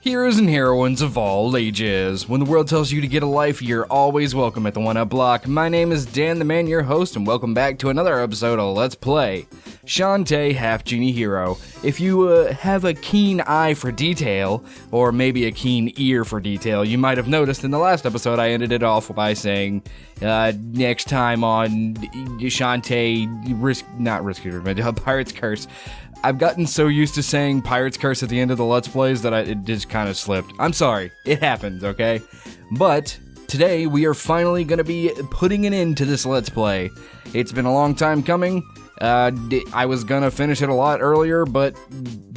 Heroes and heroines of all ages. When the world tells you to get a life, you're always welcome at the One Up Block. My name is Dan the Man, your host, and welcome back to another episode of Let's Play Shantae Half Genie Hero. If you have a keen eye for detail, or maybe a keen ear for detail, you might have noticed in the last episode I ended it off by saying, next time on Shantae, Pirate's Curse. I've gotten so used to saying Pirate's Curse at the end of the Let's Plays that it just kind of slipped. I'm sorry. It happens, okay? But today we are finally going to be putting an end to this Let's Play. It's been a long time coming. I was going to finish it a lot earlier, but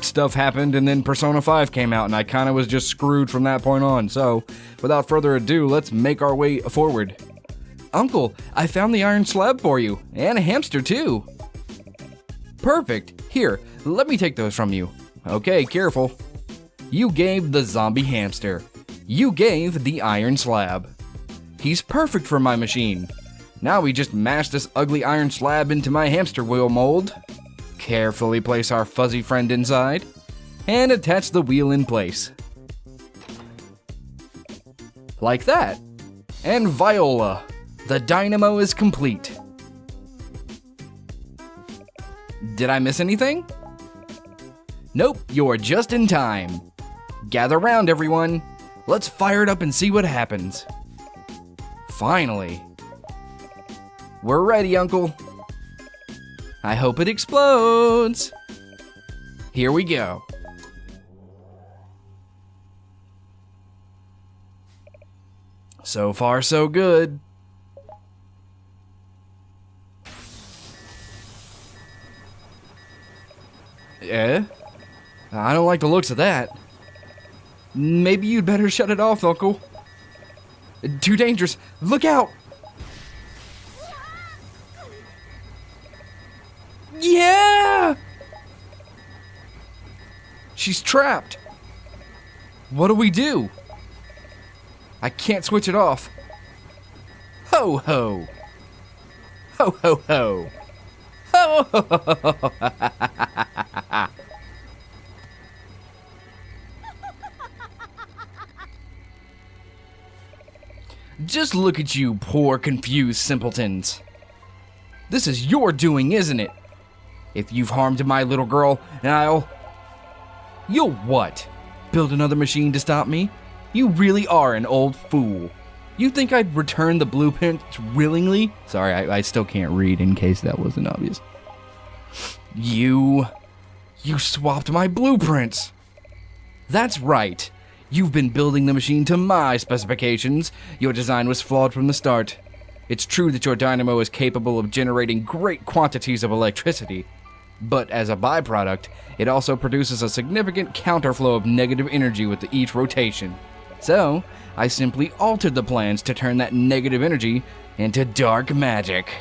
stuff happened and then Persona 5 came out and I kind of was just screwed from that point on. So, without further ado, let's make our way forward. Uncle, I found the iron slab for you, and a hamster too. Perfect. Here, let me take those from you. Okay, careful. You gave the zombie hamster. You gave the iron slab. He's perfect for my machine. Now we just mash this ugly iron slab into my hamster wheel mold. Carefully place our fuzzy friend inside. And attach the wheel in place. Like that. And Viola, the dynamo is complete. Did I miss anything? Nope, you're just in time. Gather round, everyone. Let's fire it up and see what happens. Finally. We're ready, Uncle. I hope it explodes. Here we go. So far, so good. I don't like the looks of that. Maybe you'd better shut it off, Uncle. Too dangerous. Look out! Yeah! She's trapped. What do we do? I can't switch it off. Ho ho! Ho ho ho! Ho ho ho ho! Just look at you, poor, confused simpletons. This is your doing, isn't it? If you've harmed my little girl, and You'll what? Build another machine to stop me? You really are an old fool. You think I'd return the blueprints willingly? Sorry, I still can't read in case that wasn't obvious. You swapped my blueprints. That's right. You've been building the machine to my specifications. Your design was flawed from the start. It's true that your dynamo is capable of generating great quantities of electricity, but as a byproduct, it also produces a significant counterflow of negative energy with each rotation. So, I simply altered the plans to turn that negative energy into dark magic.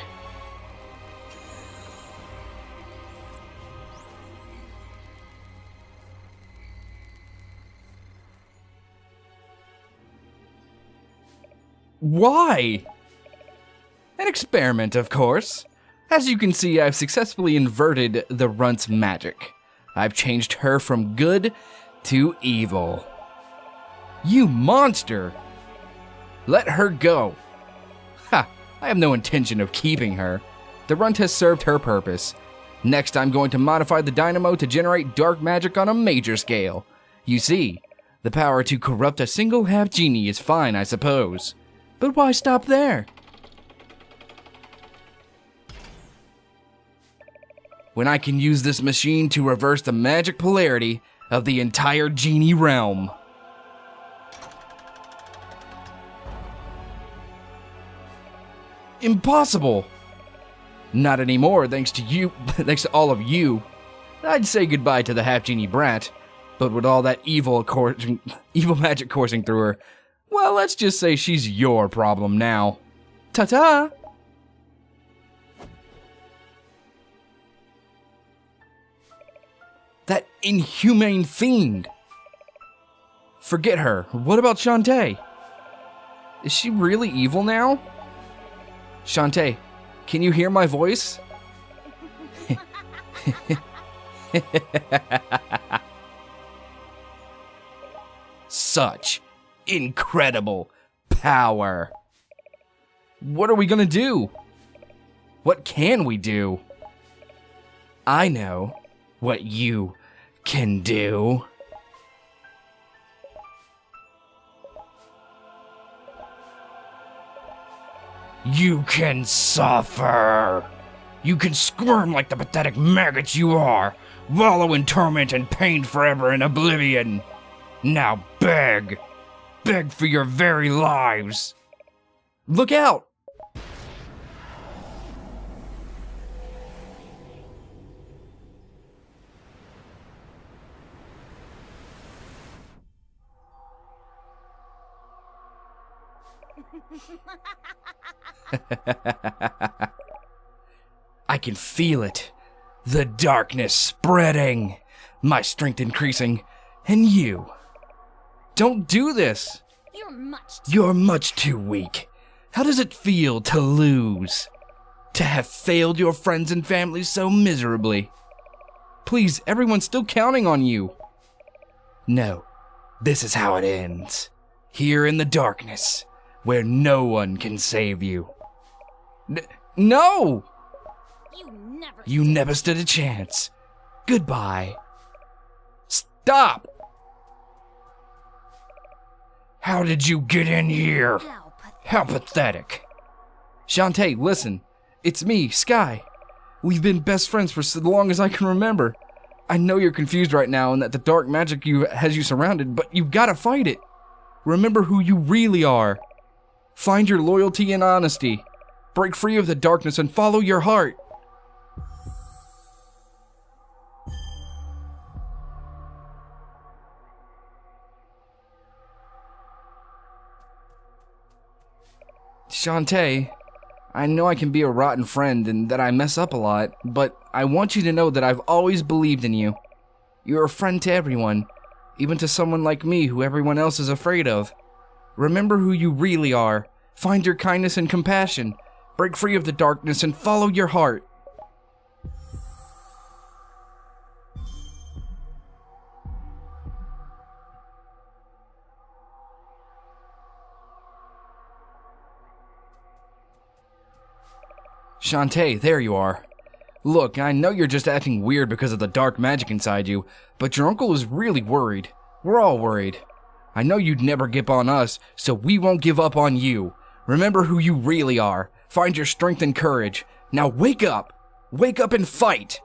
Why? An experiment, of course. As you can see, I've successfully inverted the runt's magic. I've changed her from good to evil. You monster! Let her go. Ha! I have no intention of keeping her. The runt has served her purpose. Next, I'm going to modify the dynamo to generate dark magic on a major scale. You see, the power to corrupt a single half genie is fine, I suppose. But why stop there? When I can use this machine to reverse the magic polarity of the entire genie realm. Impossible! Not anymore, thanks to you, thanks to all of you. I'd say goodbye to the half-genie brat, but with all that evil magic coursing through her, well, let's just say she's your problem now. Ta-ta! That inhumane fiend! Forget her. What about Shantae? Is she really evil now? Shantae, can you hear my voice? such incredible power. What are we gonna do? What can we do? I know what you can do. You can suffer. You can squirm like the pathetic maggots you are, wallow in torment and pain forever in oblivion. Now beg. Beg for your very lives. Look out! I can feel it. The darkness spreading, my strength increasing, and you. Don't do this. You're much too weak. How does it feel to lose? To have failed your friends and family so miserably? Please, everyone's still counting on you. No, this is how it ends. Here in the darkness, where no one can save you. No! You never stood a chance. Goodbye. Stop! How did you get in here? How pathetic. Shantae, listen. It's me, Sky. We've been best friends for so long as I can remember. I know you're confused right now and that the dark magic has you surrounded, but you gotta fight it. Remember who you really are. Find your loyalty and honesty. Break free of the darkness and follow your heart. Shantae, I know I can be a rotten friend and that I mess up a lot, but I want you to know that I've always believed in you. You're a friend to everyone, even to someone like me who everyone else is afraid of. Remember who you really are. Find your kindness and compassion. Break free of the darkness and follow your heart. Shantae, there you are. Look, I know you're just acting weird because of the dark magic inside you, but your uncle is really worried. We're all worried. I know you'd never give up on us, so we won't give up on you. Remember who you really are. Find your strength and courage. Now wake up! Wake up and fight!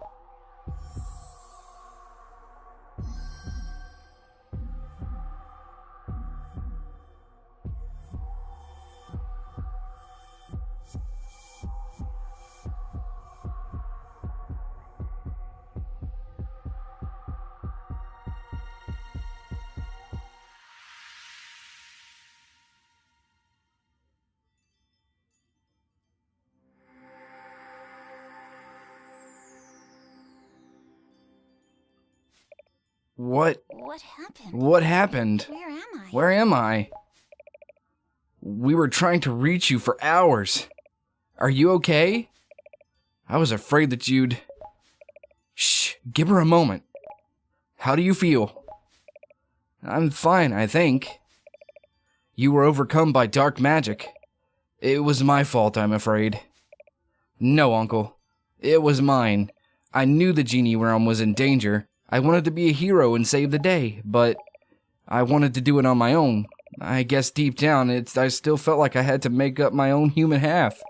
What happened? What happened? Where am I? Where am I? We were trying to reach you for hours. Are you okay? I was afraid that you'd... Shh, give her a moment. How do you feel? I'm fine, I think. You were overcome by dark magic. It was my fault, I'm afraid. No, Uncle. It was mine. I knew the Genie realm was in danger. I wanted to be a hero and save the day, but I wanted to do it on my own. I guess deep down, I still felt like I had to make up my own human half.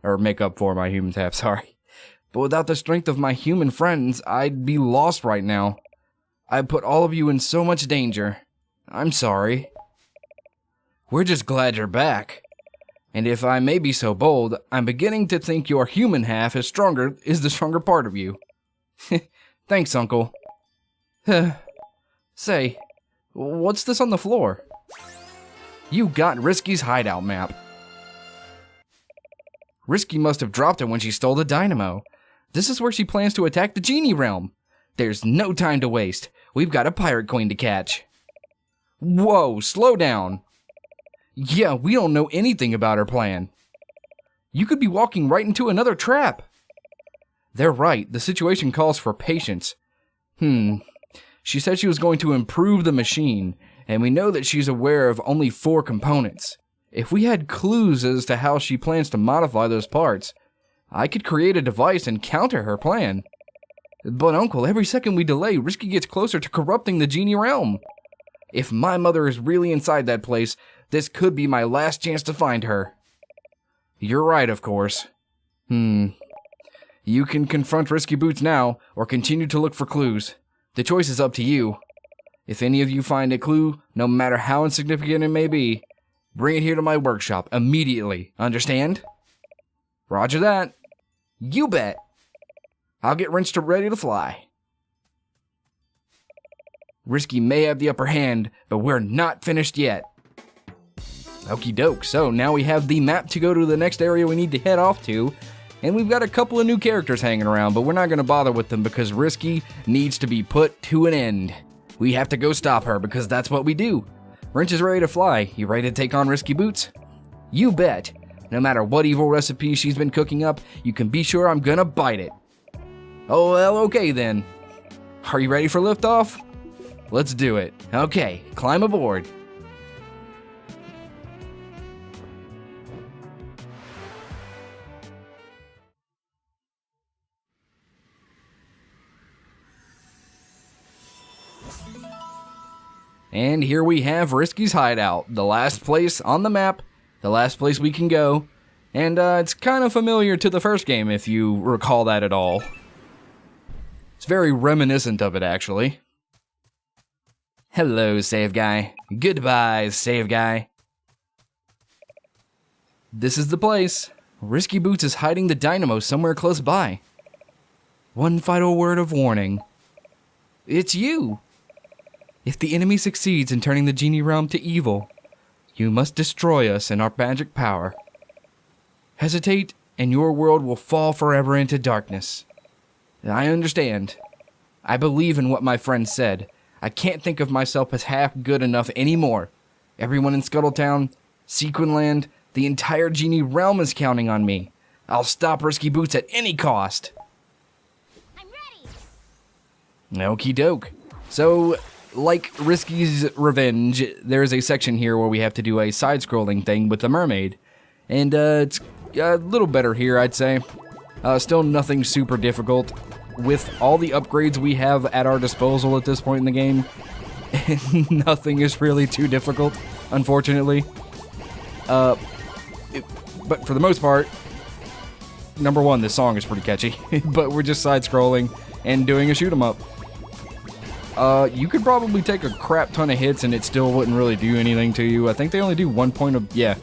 Or make up for my human half, sorry. But without the strength of my human friends, I'd be lost right now. I put all of you in so much danger. I'm sorry. We're just glad you're back. And if I may be so bold, I'm beginning to think your human half is the stronger part of you. Thanks, Uncle. Say, what's this on the floor? You got Risky's hideout map. Risky must have dropped it when she stole the dynamo. This is where she plans to attack the Genie realm. There's no time to waste. We've got a pirate queen to catch. Whoa, slow down. Yeah, we don't know anything about her plan. You could be walking right into another trap. They're right, the situation calls for patience. She said she was going to improve the machine, and we know that she's aware of only 4 components. If we had clues as to how she plans to modify those parts, I could create a device and counter her plan. But Uncle, every second we delay, Risky gets closer to corrupting the Genie realm. If my mother is really inside that place, this could be my last chance to find her. You're right, of course. You can confront Risky Boots now, or continue to look for clues. The choice is up to you. If any of you find a clue, no matter how insignificant it may be, bring it here to my workshop immediately. Understand? Roger that. You bet. I'll get Wrenched ready to fly. Risky may have the upper hand, but we're not finished yet. Okie doke, so now we have the map to go to the next area we need to head off to, and we've got a couple of new characters hanging around, but we're not going to bother with them because Risky needs to be put to an end. We have to go stop her because that's what we do. Wrench is ready to fly. You ready to take on Risky Boots? You bet. No matter what evil recipe she's been cooking up, you can be sure I'm gonna bite it. Oh, well, okay then. Are you ready for liftoff? Let's do it. Okay, climb aboard. And here we have Risky's hideout, the last place on the map, the last place we can go, and it's kind of familiar to the first game if you recall that at all. It's very reminiscent of it, actually. Hello, save guy. Goodbye, save guy. This is the place. Risky Boots is hiding the dynamo somewhere close by. One final word of warning. It's you! If the enemy succeeds in turning the Genie realm to evil, you must destroy us in our magic power. Hesitate, and your world will fall forever into darkness. I understand. I believe in what my friend said. I can't think of myself as half good enough anymore. Everyone in Scuttletown, Sequinland, the entire Genie realm is counting on me. I'll stop Risky Boots at any cost. I'm ready. Okie doke. So, like Risky's Revenge, there's a section here where we have to do a side-scrolling thing with the mermaid. And it's a little better here, I'd say. Still nothing super difficult. With all the upgrades we have at our disposal at this point in the game, nothing is really too difficult, unfortunately. But for the most part, number one, this song is pretty catchy. But we're just side-scrolling and doing a shoot-'em-up. You could probably take a crap ton of hits and it still wouldn't really do anything to you. I think they only do 1 point of, they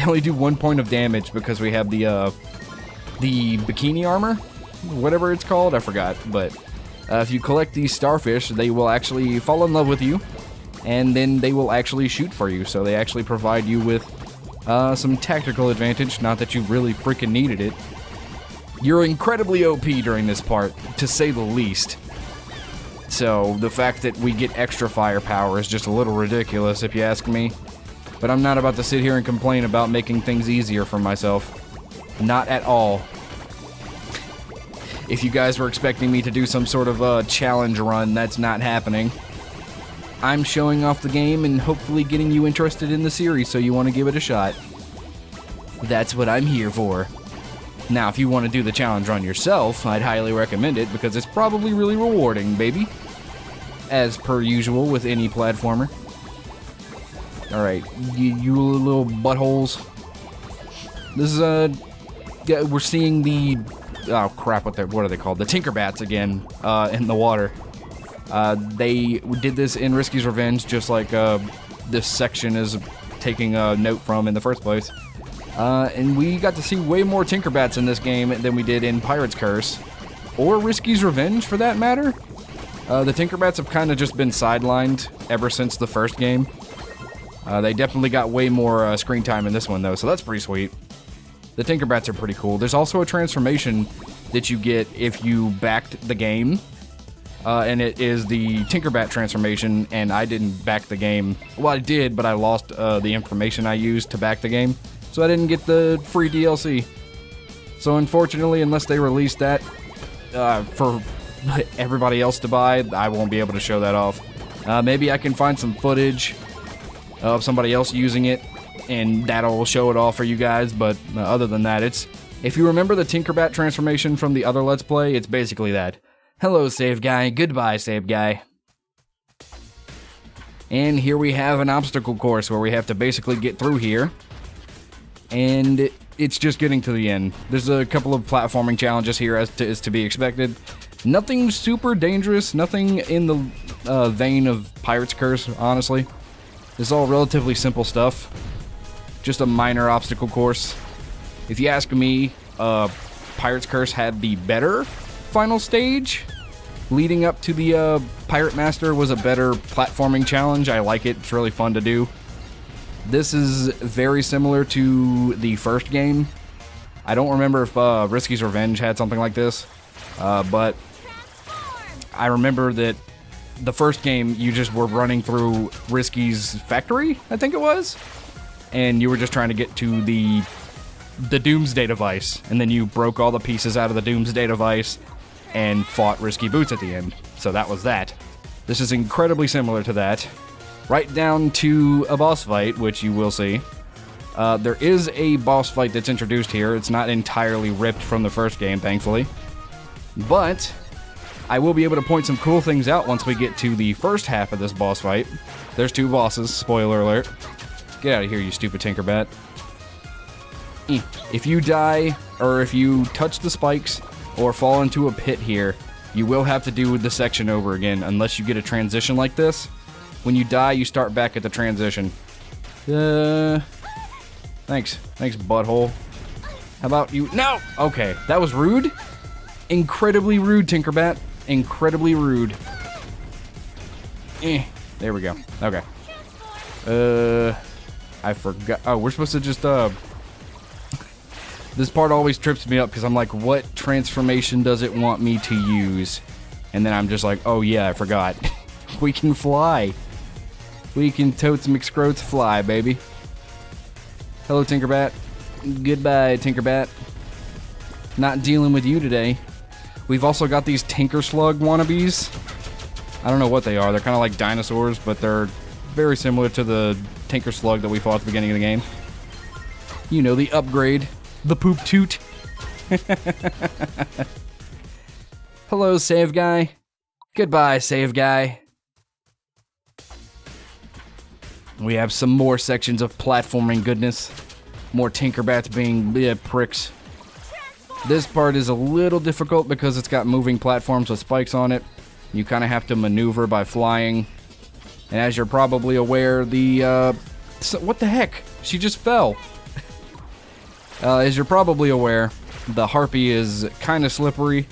only do 1 point of damage because we have the bikini armor, whatever it's called, I forgot. But if you collect these starfish, they will actually fall in love with you, and then they will actually shoot for you. So they actually provide you with some tactical advantage, not that you really freaking needed it. You're incredibly OP during this part, to say the least. So, the fact that we get extra firepower is just a little ridiculous, if you ask me. But I'm not about to sit here and complain about making things easier for myself. Not at all. If you guys were expecting me to do some sort of challenge run, that's not happening. I'm showing off the game and hopefully getting you interested in the series so you want to give it a shot. That's what I'm here for. Now, if you want to do the challenge run yourself, I'd highly recommend it because it's probably really rewarding, baby. As per usual with any platformer. Alright, you little buttholes. This is, we're seeing the, oh crap, what are they called? The Tinkerbats again, in the water. They did this in Risky's Revenge, just like, this section is taking a note from in the first place. And we got to see way more Tinkerbats in this game than we did in Pirate's Curse. Or Risky's Revenge, for that matter. The Tinkerbats have kind of just been sidelined ever since the first game. They definitely got way more screen time in this one, though, so that's pretty sweet. The Tinkerbats are pretty cool. There's also a transformation that you get if you backed the game. And it is the Tinkerbat transformation, and I didn't back the game. Well, I did, but I lost the information I used to back the game. So I didn't get the free DLC. So unfortunately, unless they release that for everybody else to buy, I won't be able to show that off. Maybe I can find some footage of somebody else using it, and that'll show it all for you guys, but other than that, if you remember the Tinkerbat transformation from the other Let's Play, it's basically that. Hello, save guy. Goodbye, save guy. And here we have an obstacle course where we have to basically get through here. And it's just getting to the end. There's a couple of platforming challenges here as to be expected. Nothing super dangerous, nothing in the vein of Pirate's Curse, honestly. It's all relatively simple stuff. Just a minor obstacle course. If you ask me, Pirate's Curse had the better final stage. Leading up to the Pirate Master was a better platforming challenge. I like it. It's really fun to do. This is very similar to the first game. I don't remember if Risky's Revenge had something like this, but I remember that the first game you just were running through Risky's factory, I think it was, and you were just trying to get to the Doomsday device, and then you broke all the pieces out of the Doomsday device and fought Risky Boots at the end. So that was that. This is incredibly similar to that. Right down to a boss fight, which you will see. There is a boss fight that's introduced here. It's not entirely ripped from the first game, thankfully. But I will be able to point some cool things out once we get to the first half of this boss fight. There's 2 bosses, spoiler alert. Get out of here, you stupid Tinkerbat. If you die, or if you touch the spikes, or fall into a pit here, you will have to do the section over again, unless you get a transition like this. When you die, you start back at the transition. Thanks, butthole. How about you? No! Okay, that was rude. Incredibly rude, Tinkerbat. Incredibly rude. There we go. Okay. I forgot. Oh, we're supposed to just, This part always trips me up because I'm like, what transformation does it want me to use? And then I'm just like, oh yeah, I forgot. We can fly. We can totes McScroats fly, baby. Hello, Tinkerbat. Goodbye, Tinkerbat. Not dealing with you today. We've also got these Tinker Slug wannabes. I don't know what they are. They're kind of like dinosaurs, but they're very similar to the Tinker Slug that we fought at the beginning of the game. You know, the upgrade. The poop toot. Hello, save guy. Goodbye, save guy. We have some more sections of platforming goodness. More Tinkerbats being pricks. This part is a little difficult because it's got moving platforms with spikes on it. You kind of have to maneuver by flying. And as you're probably aware, what the heck? She just fell. As you're probably aware, the harpy is kind of slippery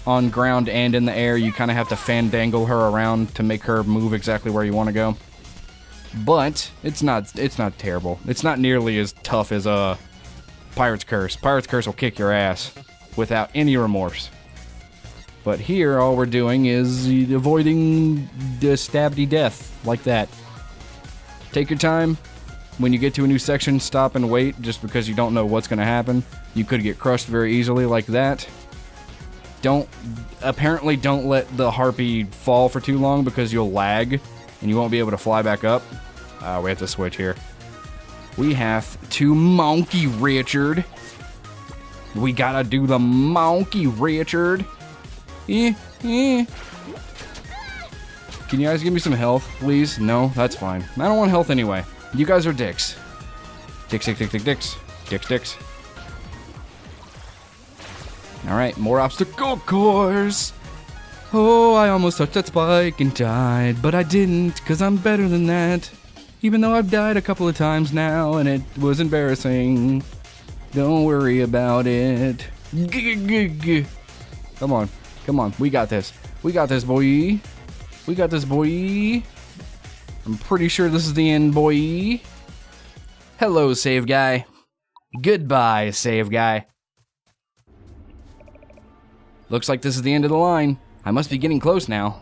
on ground and in the air. You kind of have to fandangle her around to make her move exactly where you want to go. But it's not terrible. It's not nearly as tough as Pirate's Curse. Pirate's Curse will kick your ass without any remorse. But here, all we're doing is avoiding the stabby death like that. Take your time. When you get to a new section, stop and wait, just because you don't know what's going to happen. You could get crushed very easily like that. Apparently don't let the harpy fall for too long because you'll lag and you won't be able to fly back up. We have to switch here. We have to Monkey Richard. We gotta do the Monkey Richard. Can you guys give me some health, please? No, that's fine. I don't want health anyway. You guys are dicks. Dicks. Alright, more obstacle course. Oh, I almost touched that spike and died, but I didn't, because I'm better than that. Even though I've died a couple of times now, and it was embarrassing. Don't worry about it. Come on. We got this. We got this, boy. I'm pretty sure this is the end, boy. Hello, save guy. Goodbye, save guy. Looks like this is the end of the line. I must be getting close now.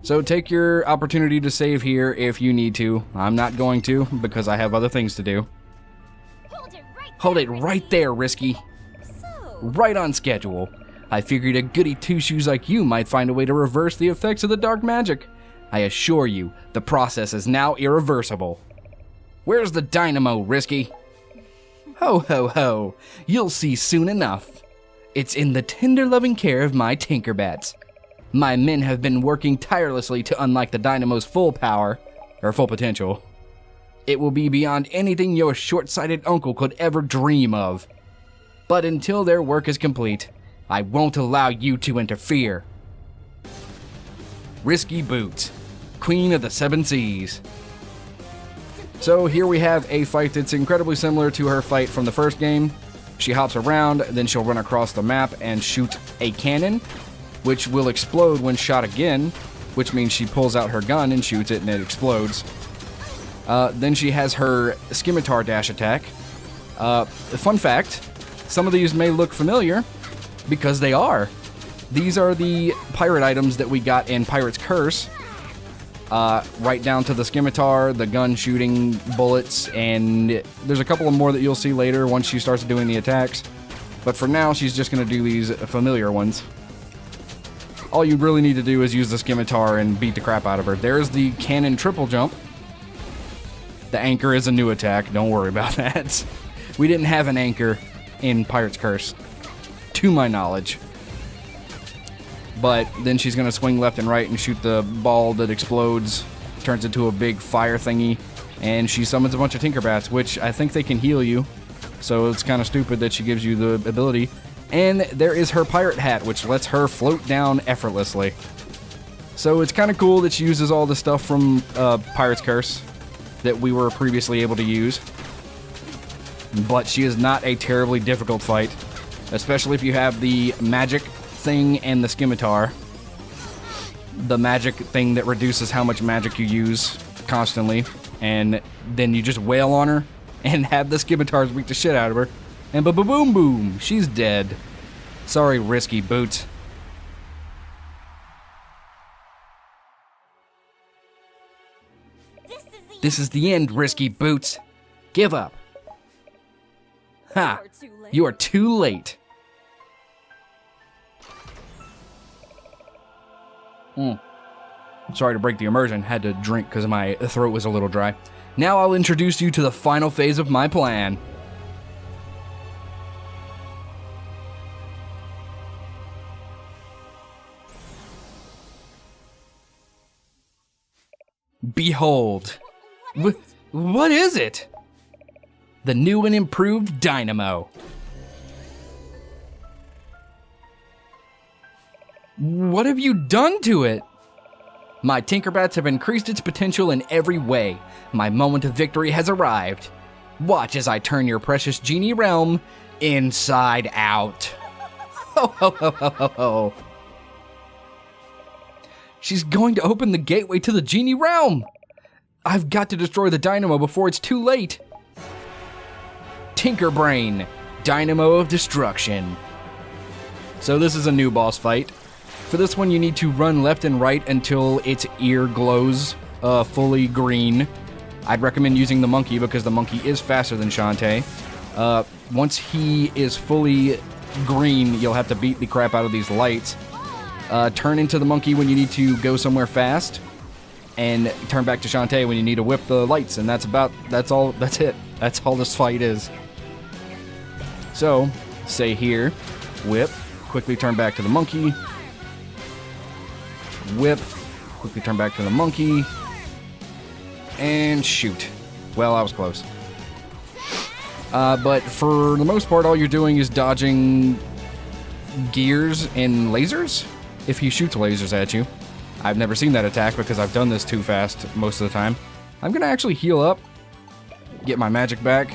So take your opportunity to save here if you need to. I'm not going to, because I have other things to do. Hold it right there, Risky. Right on schedule. I figured a goody two-shoes like you might find a way to reverse the effects of the dark magic. I assure you, the process is now irreversible. Where's the dynamo, Risky? Ho ho ho, you'll see soon enough. It's in the tender loving care of my Tinkerbats. My men have been working tirelessly to unlock the dynamo's full power, or full potential. It will be beyond anything your short-sighted uncle could ever dream of. But until their work is complete, I won't allow you to interfere. Risky Boots, Queen of the Seven Seas. So here we have a fight that's incredibly similar to her fight from the first game. She hops around, then she'll run across the map and shoot a cannon, which will explode when shot again, which means she pulls out her gun and shoots it and it explodes. Then she has her scimitar dash attack. Fun fact, some of these may look familiar, because they are. These are the pirate items that we got in Pirate's Curse. Right down to the scimitar, the gun shooting bullets, and there's a couple of more that you'll see later once she starts doing the attacks. But for now, she's just going to do these familiar ones. All you really need to do is use the scimitar and beat the crap out of her. There's the cannon triple jump. The anchor is a new attack, don't worry about that. We didn't have an anchor in Pirate's Curse, to my knowledge. But then she's going to swing left and right and shoot the ball that explodes, turns into a big fire thingy, and she summons a bunch of Tinkerbats, which I think they can heal you. So it's kind of stupid that she gives you the ability. And there is her pirate hat, which lets her float down effortlessly. So it's kind of cool that she uses all the stuff from Pirate's Curse that we were previously able to use. But she is not a terribly difficult fight, especially if you have the magic thing and the scimitar. The magic thing that reduces how much magic you use constantly, and then you just wail on her and have the scimitars beat the shit out of her, and boom boom, she's dead. Sorry, Risky Boots. This is the end, Risky Boots. Give up. Ha! You are too late. Sorry to break the immersion. Had to drink because my throat was a little dry. Now I'll introduce you to the final phase of my plan. Behold. What is it? The new and improved Dynamo. What have you done to it? My Tinkerbats have increased its potential in every way. My moment of victory has arrived. Watch as I turn your precious Genie realm inside out. Ho ho ho ho ho ho. She's going to open the gateway to the Genie realm. I've got to destroy the Dynamo before it's too late. Tinkerbrain, Dynamo of Destruction. So this is a new boss fight. For this one, you need to run left and right until its ear glows fully green. I'd recommend using the monkey because the monkey is faster than Shantae. Once he is fully green, you'll have to beat the crap out of these lights. Turn into the monkey when you need to go somewhere fast, and turn back to Shantae when you need to whip the lights, and that's it. That's all this fight is. So, say here, whip, quickly turn back to the monkey, whip, quickly turn back to the monkey, and shoot. Well, I was close. But for the most part, all you're doing is dodging gears and lasers if he shoots lasers at you. I've never seen that attack because I've done this too fast most of the time. I'm gonna actually heal up, get my magic back.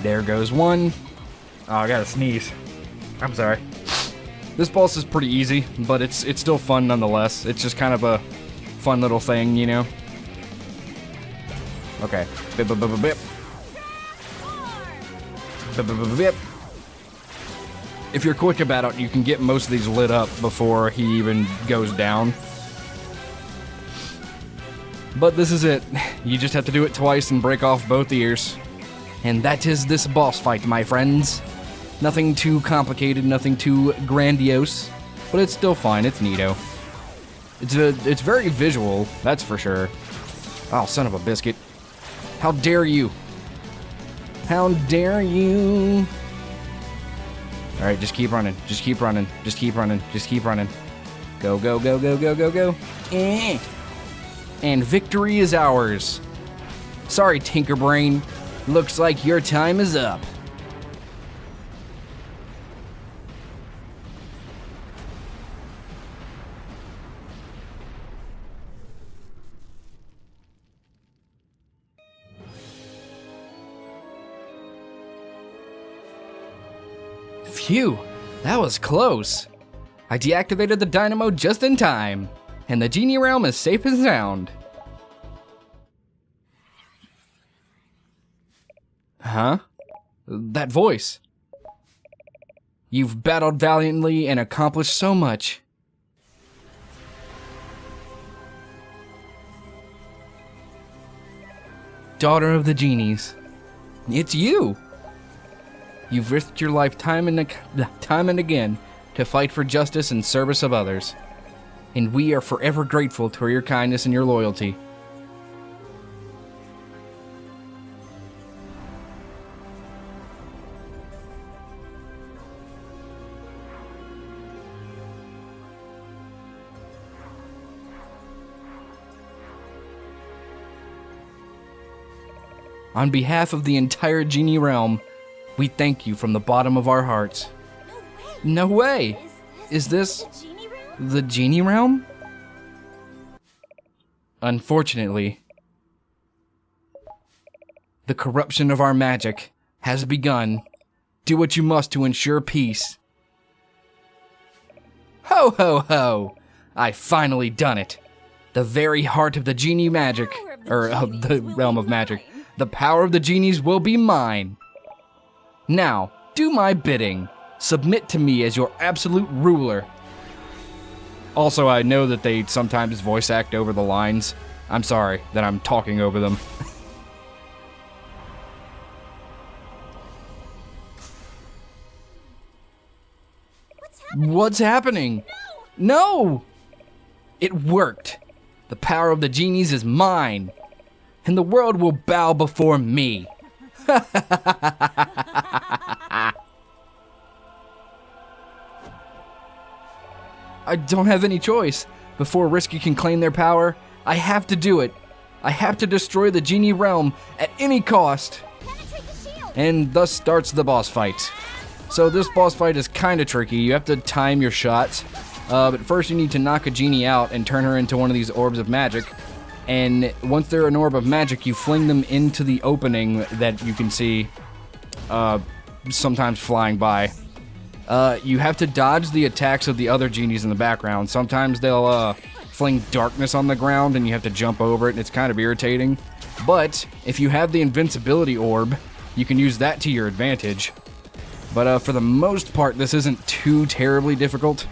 There goes one. Oh, I gotta sneeze. I'm sorry. This boss is pretty easy, but it's still fun nonetheless. It's just kind of a fun little thing, you know? Okay. Bip, bip, bip, bip, bip. Bip, bip, bip, bip. If you're quick about it, you can get most of these lit up before he even goes down. But this is it. You just have to do it twice and break off both ears. And that is this boss fight, my friends. Nothing too complicated, nothing too grandiose. but it's still fine. It's neato. It's very visual, that's for sure. Oh, son of a biscuit. How dare you? How dare you? Alright, just keep running. Just keep running. Just keep running. Just keep running. Go, go, go, go, go, go, go. And victory is ours. Sorry, Tinkerbrain. Looks like your time is up. Phew, that was close. I deactivated the dynamo just in time, and the Genie realm is safe and sound. Huh? That voice. You've battled valiantly and accomplished so much. Daughter of the Genies, it's you! You've risked your life time and again to fight for justice in service of others, and we are forever grateful for your kindness and your loyalty. On behalf of the entire Genie realm, we thank you from the bottom of our hearts. No way! Is this the Genie realm? Unfortunately, the corruption of our magic has begun. Do what you must to ensure peace. Ho ho ho! I finally done it. The very heart of the Genie magic, or of the realm of magic. The power of the Genies will be mine. Now, do my bidding. Submit to me as your absolute ruler. Also, I know that they sometimes voice act over the lines. I'm sorry that I'm talking over them. What's happening? No! It worked. The power of the Genies is mine, and the world will bow before me. I don't have any choice. Before Risky can claim their power, I have to do it. I have to destroy the Genie realm at any cost. And thus starts the boss fight. So this boss fight is kind of tricky. You have to time your shots. But first you need to knock a Genie out and turn her into one of these orbs of magic. And once they're an orb of magic, you fling them into the opening that you can see sometimes flying by. You have to dodge the attacks of the other Genies in the background. Sometimes they'll fling darkness on the ground and you have to jump over it, and it's kind of irritating. But if you have the invincibility orb, you can use that to your advantage. But for the most part, this isn't too terribly difficult.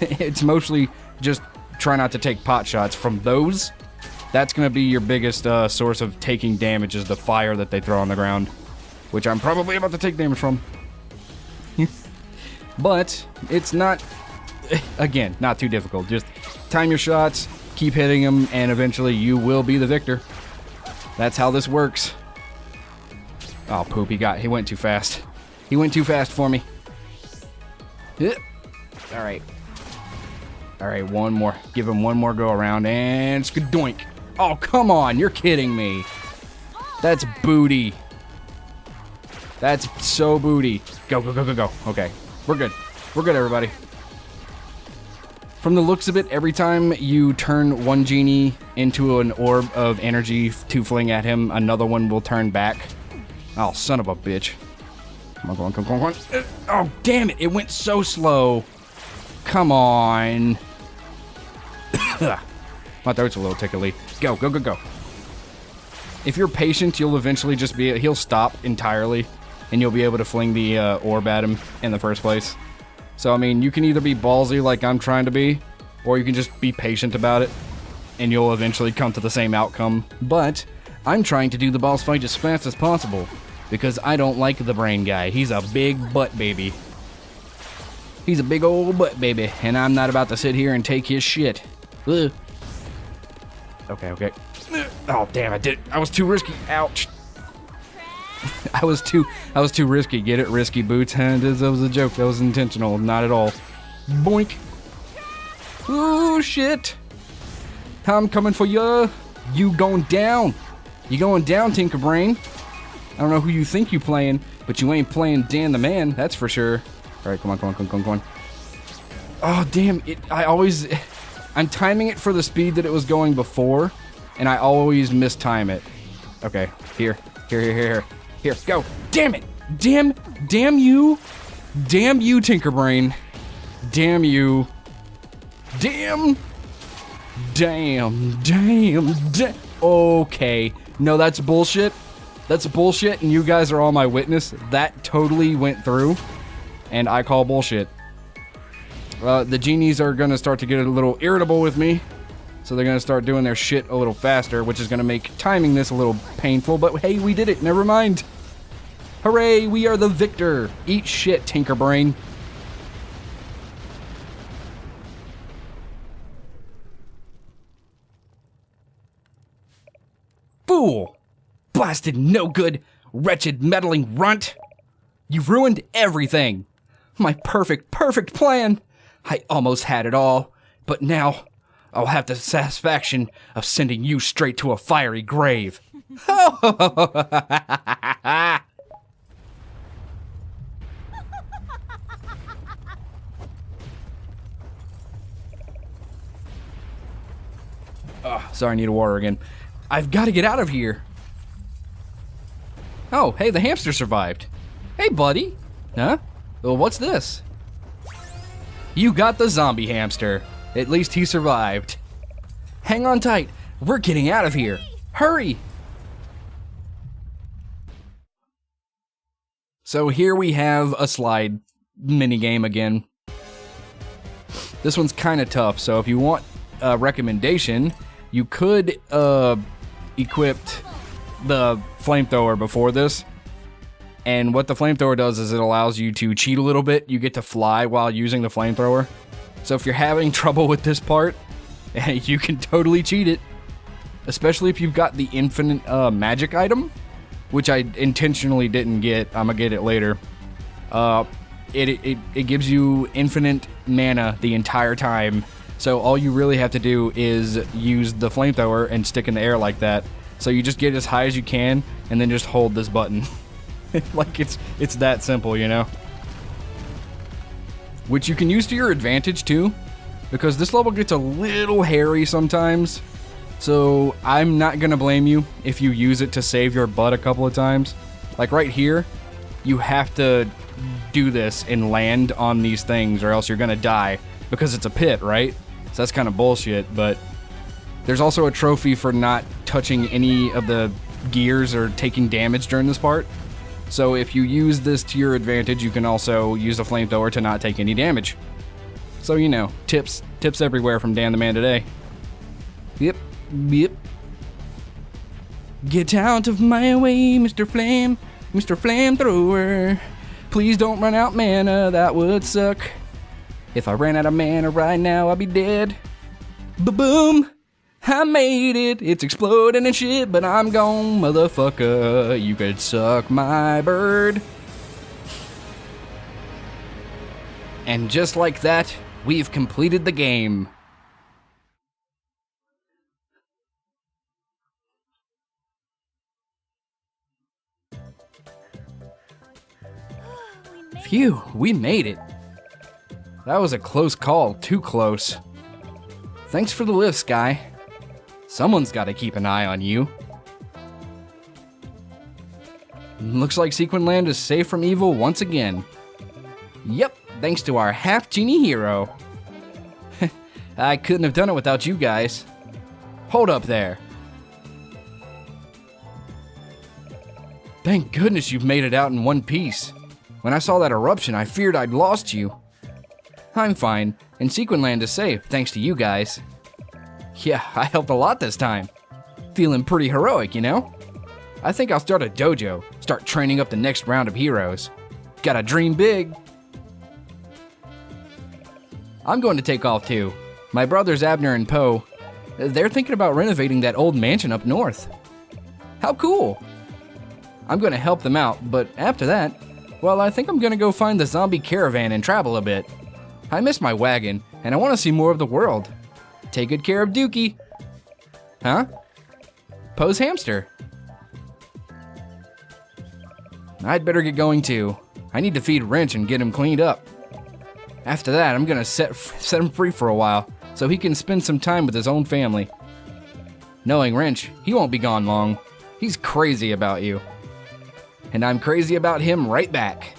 It's mostly just try not to take pot shots from those. That's going to be your biggest source of taking damage, is the fire that they throw on the ground, which I'm probably about to take damage from. But it's not, again, not too difficult. Just time your shots, keep hitting them, and eventually you will be the victor. That's how this works. Oh, poop, he went too fast. He went too fast for me. Alright. Alright, one more. Give him one more go around, and skadoink. Oh, come on, you're kidding me. That's booty. That's so booty. Go, go, go, go, go. Okay, we're good. We're good, everybody. From the looks of it, every time you turn one Genie into an orb of energy to fling at him, another one will turn back. Oh, son of a bitch. Come on, come on, come on, come on. Oh, damn it, it went so slow. Come on. My throat's a little tickly. Go, go, go, go. If you're patient, you'll eventually just be... He'll stop entirely, and you'll be able to fling the orb at him in the first place. So, I mean, you can either be ballsy like I'm trying to be, or you can just be patient about it, and you'll eventually come to the same outcome. But I'm trying to do the boss fight as fast as possible, because I don't like the brain guy. He's a big butt baby. He's a big old butt baby, and I'm not about to sit here and take his shit. Ugh. Okay. Oh damn! I was too risky. Ouch. I was too risky. Get it, risky boots? That was a joke. That was intentional. Not at all. Boink. Ooh shit! I'm coming for ya. You going down? You going down, Tinkerbrain? I don't know who you think you playing, but you ain't playing Dan the Man. That's for sure. All right, come on. Oh damn! I'm timing it for the speed that it was going before, and I always mistime it. Okay, here, go. Damn it! Damn you, Tinkerbrain. Damn you. Damn. Okay. No, that's bullshit. That's bullshit, and you guys are all my witness. That totally went through, and I call bullshit. The genies are gonna start to get a little irritable with me, so they're gonna start doing their shit a little faster, which is gonna make timing this a little painful, but hey, we did it, never mind. Hooray, we are the victor. Eat shit, Tinkerbrain. Fool! Blasted, no good, wretched, meddling runt! You've ruined everything! My perfect plan! I almost had it all, but now I'll have the satisfaction of sending you straight to a fiery grave. Sorry, I need water again. I've got to get out of here. Oh, hey, the hamster survived. Hey, buddy. Huh? Well, what's this? You got the zombie hamster. At least he survived. Hang on tight. We're getting out of here. Hurry! So here we have a slide minigame again. This one's kind of tough, so if you want a recommendation, you could equip the flamethrower before this. And what the flamethrower does is it allows you to cheat a little bit. You get to fly while using the flamethrower. So if you're having trouble with this part, you can totally cheat it. Especially if you've got the infinite magic item, which I intentionally didn't get. I'm gonna get it later. It gives you infinite mana the entire time. So all you really have to do is use the flamethrower and stick in the air like that. So you just get as high as you can and then just hold this button. Like it's that simple, you know? Which you can use to your advantage too, because this level gets a little hairy sometimes. So I'm not gonna blame you if you use it to save your butt a couple of times. Like right here, you have to do this and land on these things or else you're gonna die because it's a pit, right? So that's kind of bullshit, but there's also a trophy for not touching any of the gears or taking damage during this part. So if you use this to your advantage, you can also use a flamethrower to not take any damage. So, you know, tips everywhere from Dan the Man today. Yep. Get out of my way, Mr. Flamethrower. Please don't run out mana, that would suck. If I ran out of mana right now, I'd be dead. Ba-boom! I made it. It's exploding and shit, but I'm gone, motherfucker. You could suck my bird. And just like that, we've completed the game. Phew, we made it. That was a close call, too close. Thanks for the lift, Sky. Someone's got to keep an eye on you. Looks like Sequin Land is safe from evil once again. Yep, thanks to our half-genie hero. I couldn't have done it without you guys. Hold up there. Thank goodness you've made it out in one piece. When I saw that eruption, I feared I'd lost you. I'm fine, and Sequin Land is safe thanks to you guys. Yeah, I helped a lot this time. Feeling pretty heroic, you know? I think I'll start a dojo, start training up the next round of heroes. Gotta dream big. I'm going to take off too. My brothers Abner and Poe, they're thinking about renovating that old mansion up north. How cool! I'm going to help them out, but after that, well, I think I'm going to go find the zombie caravan and travel a bit. I miss my wagon, and I want to see more of the world. Take good care of Dookie. Huh? Poe's hamster. I'd better get going too. I need to feed Wrench and get him cleaned up. After that, I'm gonna set him free for a while, so he can spend some time with his own family. Knowing Wrench, he won't be gone long. He's crazy about you. And I'm crazy about him right back.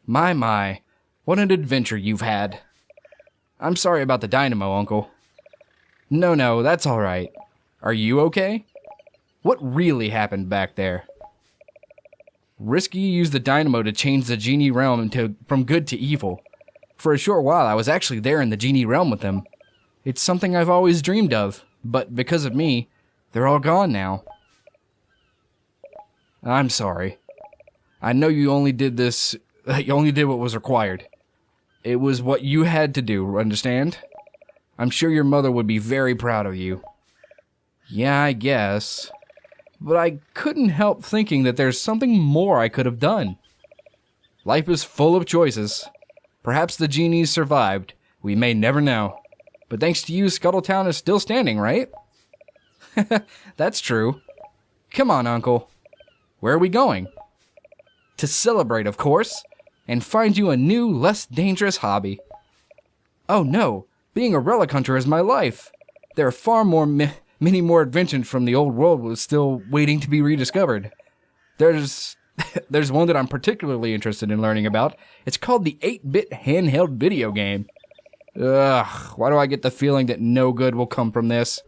My, what an adventure you've had. I'm sorry about the dynamo, Uncle. No, that's all right. Are you okay? What really happened back there? Risky used the dynamo to change the Genie realm from good to evil. For a short while, I was actually there in the Genie realm with them. It's something I've always dreamed of, but because of me, they're all gone now. I'm sorry. I know you only did what was required. It was what you had to do, understand? I'm sure your mother would be very proud of you. Yeah, I guess. But I couldn't help thinking that there's something more I could have done. Life is full of choices. Perhaps the Genies survived. We may never know. But thanks to you, Scuttletown is still standing, right? That's true. Come on, Uncle. Where are we going? To celebrate, of course, and find you a new, less dangerous hobby. Oh no, being a relic hunter is my life. There are far more, many more adventures from the old world was still waiting to be rediscovered. There's one that I'm particularly interested in learning about. It's called the 8-bit handheld video game. Ugh, why do I get the feeling that no good will come from this?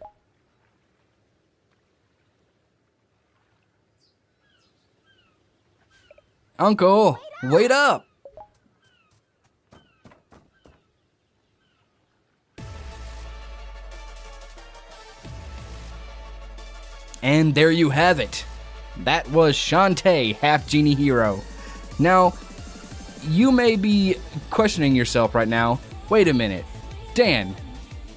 Uncle, wait up! And there you have it. That was Shantae, Half Genie Hero. Now, you may be questioning yourself right now. Wait a minute. Dan,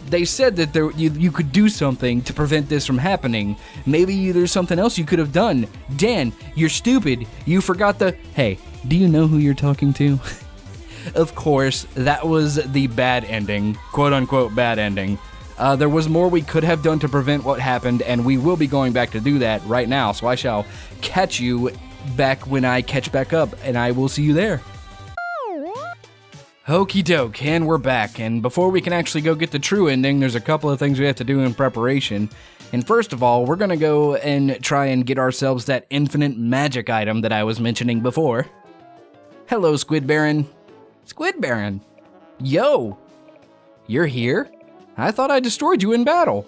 they said that you could do something to prevent this from happening. Maybe there's something else you could have done. Dan, you're stupid. You forgot the... Hey, do you know who you're talking to? Of course, that was the bad ending. Quote-unquote bad ending. There was more we could have done to prevent what happened, and we will be going back to do that right now, so I shall catch you back when I catch back up, and I will see you there. Okie doke, and we're back, and before we can actually go get the true ending, there's a couple of things we have to do in preparation. And first of all, we're gonna go and try and get ourselves that infinite magic item that I was mentioning before. Hello, Squid Baron. Squid Baron. Yo! You're here? I thought I destroyed you in battle.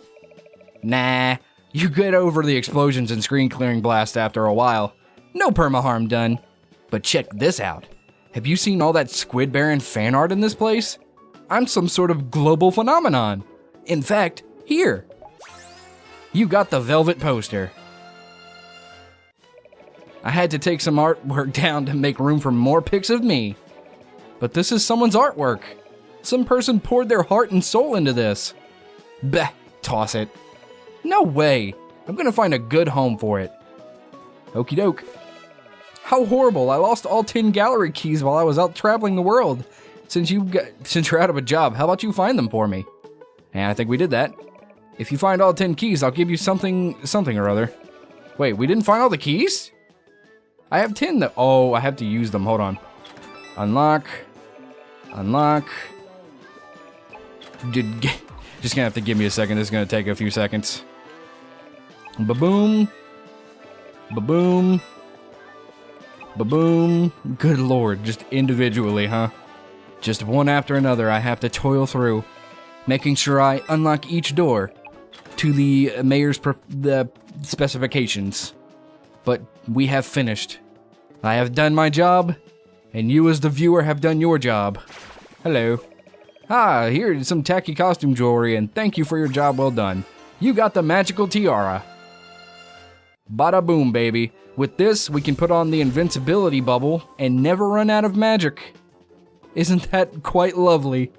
Nah, you get over the explosions and screen clearing blast after a while. No perma-harm done. But check this out. Have you seen all that Squid Baron fan art in this place? I'm some sort of global phenomenon. In fact, here. You got the velvet poster. I had to take some artwork down to make room for more pics of me. But this is someone's artwork. Some person poured their heart and soul into this. Bah, toss it. No way. I'm gonna find a good home for it. Okie doke. How horrible, I lost all 10 gallery keys while I was out traveling the world. Since you're out of a job, how about you find them for me? And I think we did that. If you find all 10 keys, I'll give you something or other. Wait, we didn't find all the keys? I have 10 though. Oh, I have to use them, hold on. Unlock. Just gonna have to give me a second, this is gonna take a few seconds. Ba-boom. Ba-boom. Ba-boom. Good lord, just individually, huh? Just one after another I have to toil through, making sure I unlock each door to the mayor's the specifications. But we have finished. I have done my job, and you as the viewer have done your job. Hello. Ah, here's some tacky costume jewelry, and thank you for your job well done. You got the magical tiara. Bada boom, baby. With this, we can put on the invincibility bubble and never run out of magic. Isn't that quite lovely?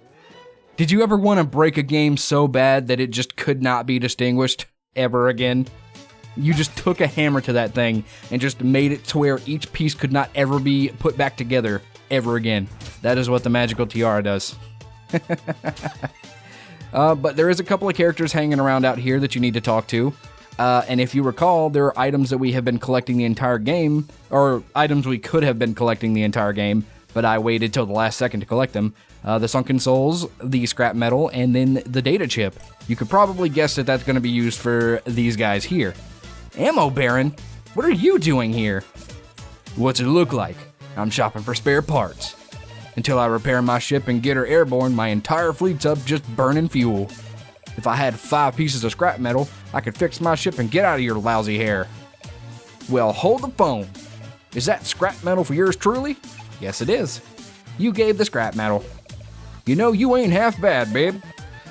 Did you ever want to break a game so bad that it just could not be distinguished ever again? You just took a hammer to that thing and just made it to where each piece could not ever be put back together ever again. That is what the magical tiara does. But there is a couple of characters hanging around out here that you need to talk to. And if you recall, there are items that we have been collecting the entire game, or items we could have been collecting the entire game, but I waited till the last second to collect them. The Sunken Souls, the Scrap Metal, and then the Data Chip. You could probably guess that that's going to be used for these guys here. Ammo Baron? What are you doing here? What's it look like? I'm shopping for spare parts. Until I repair my ship and get her airborne, my entire fleet's up just burning fuel. If I had 5 pieces of scrap metal, I could fix my ship and get out of your lousy hair. Well, hold the phone. Is that scrap metal for yours truly? Yes, it is. You gave the scrap metal. You know, you ain't half bad, babe.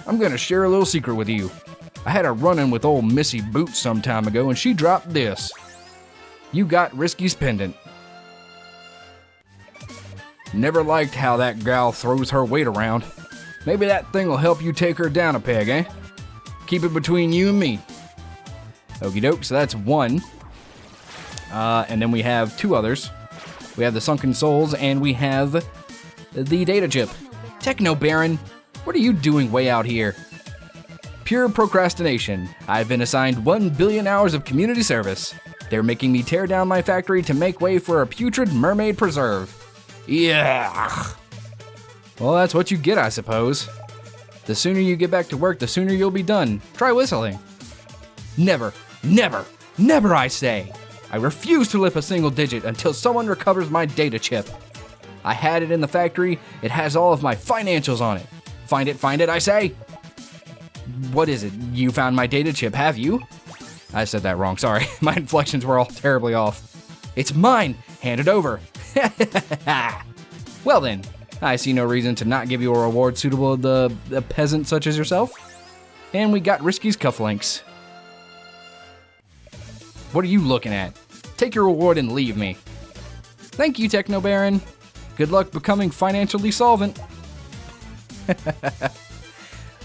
I'm gonna share a little secret with you. I had a run-in with old Missy Boots some time ago, and she dropped this. You got Risky's pendant. Never liked how that gal throws her weight around. Maybe that thing will help you take her down a peg, eh? Keep it between you and me. Okie doke, so that's one. And then we have 2 others. We have the Sunken Souls, and we have the Data Chip. Techno Baron, what are you doing way out here? Pure procrastination. I've been assigned 1 billion hours of community service. They're making me tear down my factory to make way for a putrid mermaid preserve. Yeah. Well, that's what you get, I suppose. The sooner you get back to work, the sooner you'll be done. Try whistling. Never, never, never, I say. I refuse to lift a single digit until someone recovers my data chip. I had it in the factory. It has all of my financials on it. Find it, I say. What is it? You found my data chip, have you? I said that wrong, sorry. My inflections were all terribly off. It's mine. Hand it over. Well then, I see no reason to not give you a reward suitable to a peasant such as yourself. And we got Risky's cufflinks. What are you looking at? Take your reward and leave me. Thank you, Techno Baron. Good luck becoming financially solvent.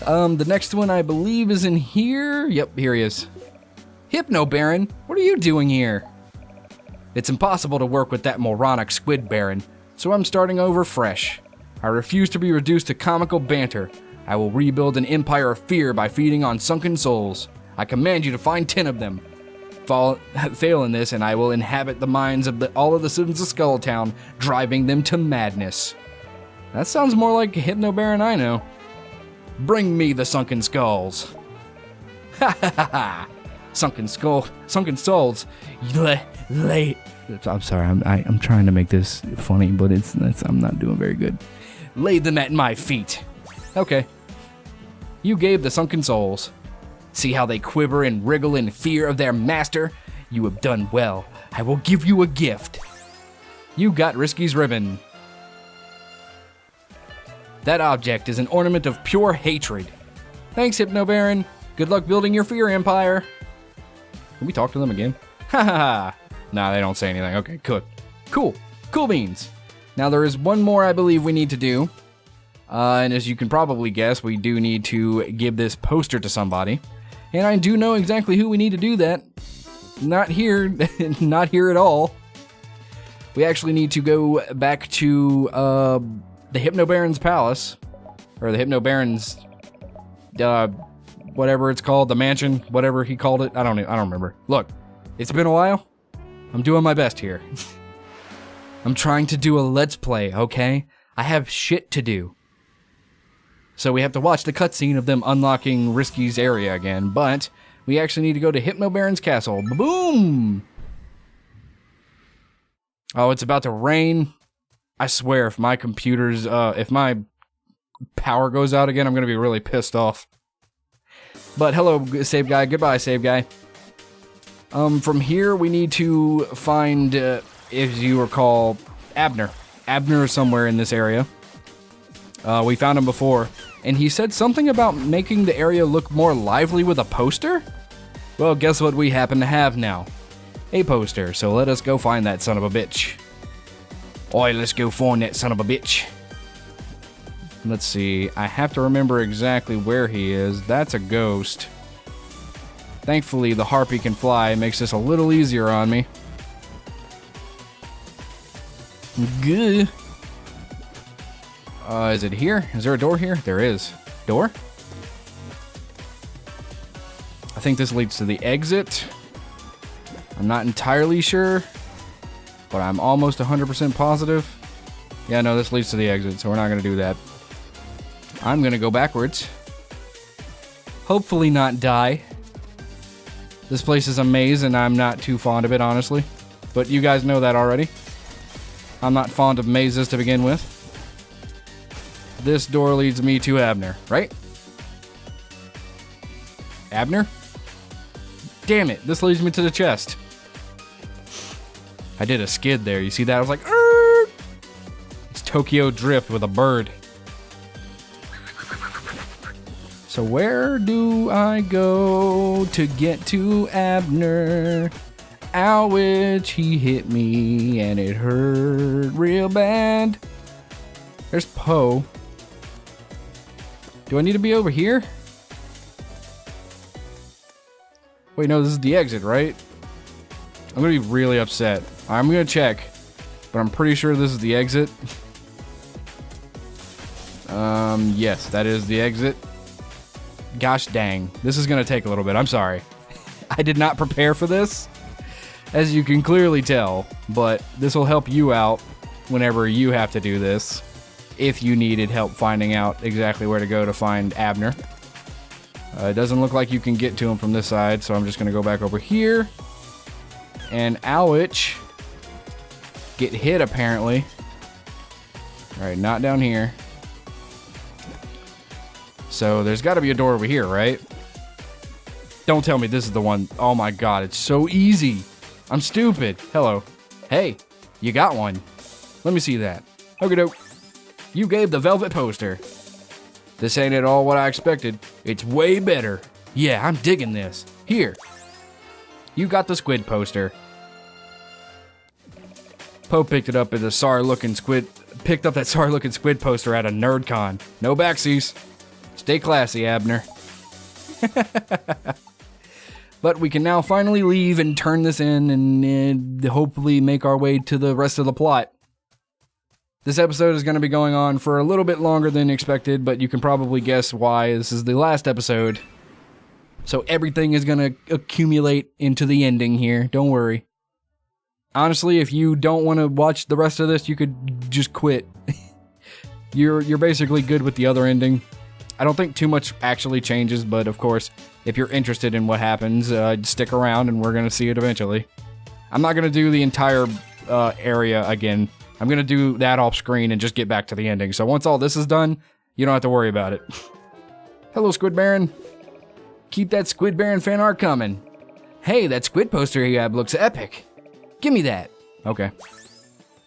The next one I believe is in here. Yep, here he is. Hypno Baron, what are you doing here? It's impossible to work with that moronic Squid Baron, so I'm starting over fresh. I refuse to be reduced to comical banter. I will rebuild an empire of fear by feeding on sunken souls. I command you to find 10 of them. Fail in this, and I will inhabit the minds of all of the citizens of Skulltown, driving them to madness. That sounds more like a Hypno Baron I know. Bring me the sunken skulls. Ha ha ha ha! Sunken souls. I'm sorry, I'm trying to make this funny, but I'm not doing very good. Lay them at my feet. Okay. You gave the sunken souls. See how they quiver and wriggle in fear of their master? You have done well. I will give you a gift. You got Risky's ribbon. That object is an ornament of pure hatred. Thanks, Hypno Baron. Good luck building your fear empire. Can we talk to them again? Ha ha ha. Nah, they don't say anything. Okay, good. Cool beans. Now there is one more I believe we need to do. And as you can probably guess, we do need to give this poster to somebody. And I do know exactly who we need to do that. Not here. Not here at all. We actually need to go back to the Hypno Baron's palace. Or the Hypno Baron's whatever it's called, the mansion, whatever he called it. I don't remember. Look, it's been a while. I'm doing my best here. I'm trying to do a let's play, okay? I have shit to do. So we have to watch the cutscene of them unlocking Risky's area again, but we actually need to go to Hypno Baron's castle. Boom! Oh, it's about to rain. I swear, if my computer's, if my power goes out again, I'm gonna be really pissed off. But hello, save guy. Goodbye, save guy. From here, we need to find, if you recall, Abner. Abner is somewhere in this area. We found him before, and he said something about making the area look more lively with a poster? Well, guess what we happen to have now? a poster. So let us go find that son of a bitch. Oi, let's go find that son of a bitch. Let's see. I have to remember exactly where he is. That's a ghost. Thankfully, the harpy can fly. Makes this a little easier on me. Good. Is it here? Is there a door here? There is. Door? I think this leads to the exit. I'm not entirely sure, but I'm almost 100% positive. Yeah, no, this leads to the exit, so we're not going to do that. I'm going to go backwards. Hopefully not die. This place is a maze, and I'm not too fond of it, honestly. But you guys know that already. I'm not fond of mazes to begin with. This door leads me to Abner, right? Abner? Damn it, this leads me to the chest. I did a skid there, you see that? I was like, Arr! It's Tokyo Drift with a bird. So where do I go to get to Abner? Ouch, he hit me and it hurt real bad. There's Poe. Do I need to be over here? Wait, no, this is the exit, right? I'm gonna be really upset. I'm gonna check, but I'm pretty sure this is the exit. Yes, that is the exit. Gosh dang, this is gonna take a little bit. I'm sorry. I did not prepare for this, as you can clearly tell, but this will help you out whenever you have to do this, if you needed help finding out exactly where to go to find Abner. It doesn't look like you can get to him from this side, so I'm just gonna go back over here. And ouch. Get hit, apparently. Alright, not down here. So there's gotta be a door over here, right? Don't tell me this is the one. Oh my god, it's so easy. I'm stupid. Hello. Hey, you got one. Let me see that. Okie doke. You gave the velvet poster. This ain't at all what I expected. It's way better. Yeah, I'm digging this. Here. You got the squid poster. Poe picked it up as a sorry-looking squid. Picked up that sorry-looking squid poster at a NerdCon. No backsies. Stay classy, Abner. But we can now finally leave and turn this in and hopefully make our way to the rest of the plot. This episode is going to be going on for a little bit longer than expected, but you can probably guess why. This is the last episode. So everything is going to accumulate into the ending here. Don't worry. Honestly, if you don't want to watch the rest of this, you could just quit. You're basically good with the other ending. I don't think too much actually changes, but of course, if you're interested in what happens, stick around and we're going to see it eventually. I'm not going to do the entire area again. I'm going to do that off screen and just get back to the ending. So once all this is done, you don't have to worry about it. Hello, Squid Baron. Keep that Squid Baron fan art coming. Hey, that squid poster you have looks epic. Give me that. Okay.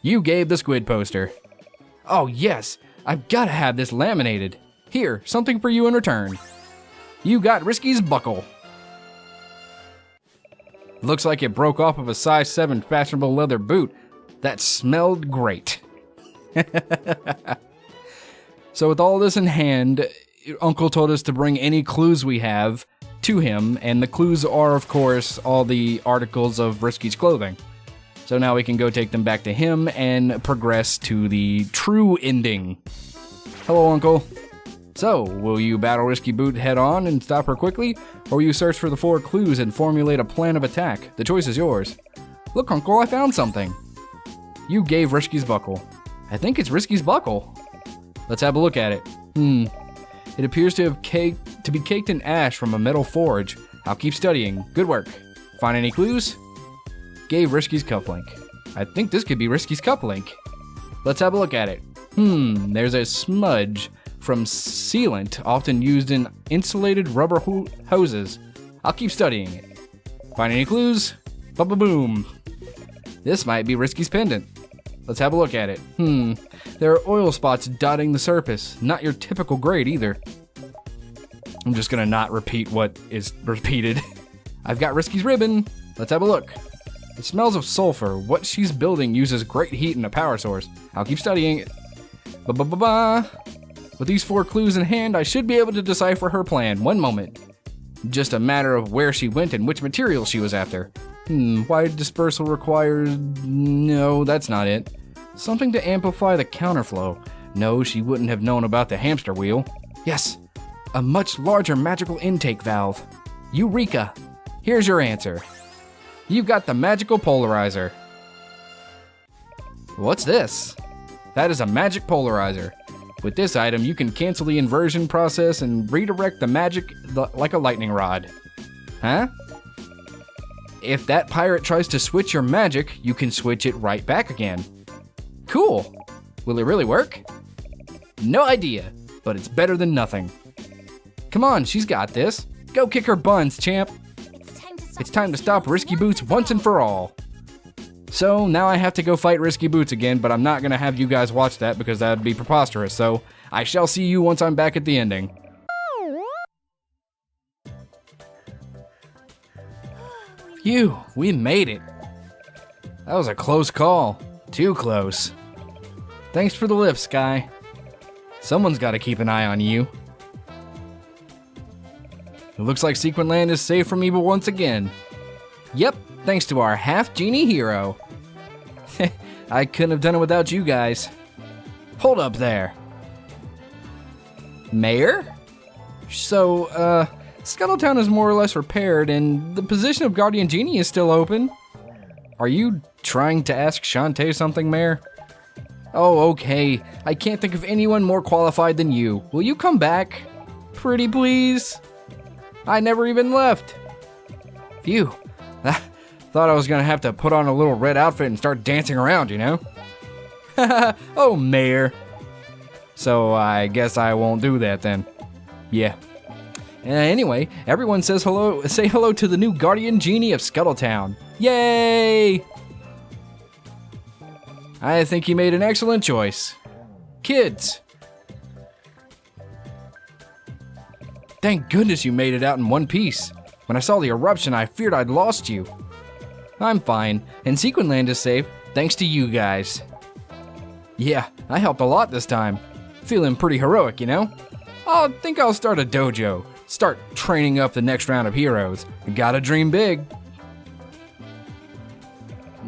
You gave the squid poster. Oh, yes. I've got to have this laminated. Here, something for you in return. You got Risky's buckle. Looks like it broke off of a size 7 fashionable leather boot. That smelled great. So with all this in hand, Uncle told us to bring any clues we have to him, and the clues are, of course, all the articles of Risky's clothing. So now we can go take them back to him and progress to the true ending. Hello, Uncle. So, will you battle Risky Boot head on and stop her quickly, or will you search for the 4 clues and formulate a plan of attack? The choice is yours. Look, Uncle, I found something. You gave Risky's buckle. I think it's Risky's buckle. Let's have a look at it. It appears to be caked in ash from a metal forge. I'll keep studying. Good work. Find any clues? Gave Risky's cufflink. I think this could be Risky's cufflink. Let's have a look at it. There's a smudge from sealant, often used in insulated rubber hoses. I'll keep studying it. Find any clues? Ba-ba-boom. This might be Risky's pendant. Let's have a look at it. There are oil spots dotting the surface. Not your typical grade either. I'm just gonna not repeat what is repeated. I've got Risky's ribbon. Let's have a look. It smells of sulfur. What she's building uses great heat and a power source. I'll keep studying it. Ba-ba-ba-ba. With these 4 clues in hand, I should be able to decipher her plan. One moment. Just a matter of where she went and which material she was after. Why dispersal requires... No, that's not it. Something to amplify the counterflow. No, she wouldn't have known about the hamster wheel. Yes, a much larger magical intake valve. Eureka! Here's your answer. You've got the magical polarizer. What's this? That is a magic polarizer. With this item, you can cancel the inversion process and redirect the magic like a lightning rod. Huh? If that pirate tries to switch your magic, you can switch it right back again. Cool. Will it really work? No idea, but it's better than nothing. Come on, she's got this. Go kick her buns, champ. It's time to stop Risky Boots once and for all. So now I have to go fight Risky Boots again, but I'm not gonna have you guys watch that because that'd be preposterous, so I shall see you once I'm back at the ending. Phew, we made it. That was a close call. Too close. Thanks for the lift, Sky. Someone's gotta keep an eye on you. It looks like Sequin Land is safe from evil once again. Yep, thanks to our half-genie hero. I couldn't have done it without you guys. Hold up there. Mayor? So, Scuttletown is more or less repaired, and the position of Guardian Genie is still open. Are you trying to ask Shantae something, Mayor? Oh, okay. I can't think of anyone more qualified than you. Will you come back? Pretty please? I never even left. Phew. Thought I was gonna have to put on a little red outfit and start dancing around, you know? Oh, Mayor. So I guess I won't do that then. Yeah. Anyway, everyone says hello. Say hello to the new Guardian Genie of Scuttletown. Yay! I think he made an excellent choice. Kids. Thank goodness you made it out in one piece. When I saw the eruption, I feared I'd lost you. I'm fine, and Sequin Land is safe, thanks to you guys. Yeah, I helped a lot this time. Feeling pretty heroic, you know? I think I'll start a dojo. Start training up the next round of heroes. Gotta dream big.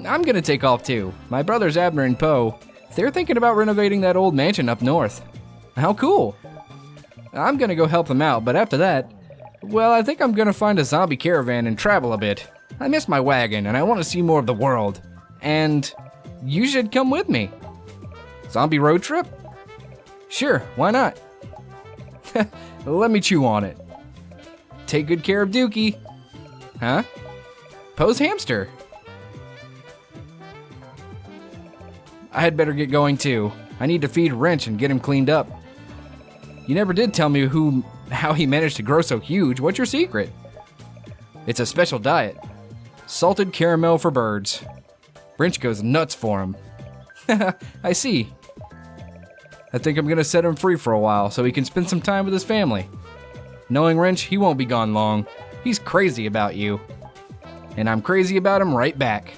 I'm gonna take off too. My brothers Abner and Poe, they're thinking about renovating that old mansion up north. How cool. I'm gonna go help them out, but after that, well, I think I'm gonna find a zombie caravan and travel a bit. I miss my wagon and I want to see more of the world. And you should come with me. Zombie road trip? Sure, why not? Let me chew on it. Take good care of Dookie. Huh? Poe's hamster. I had better get going too. I need to feed Wrench and get him cleaned up. You never did tell me how he managed to grow so huge. What's your secret? It's a special diet. Salted caramel for birds. Wrench goes nuts for him. I see. I think I'm gonna set him free for a while so he can spend some time with his family. Knowing Wrench, he won't be gone long. He's crazy about you. And I'm crazy about him right back.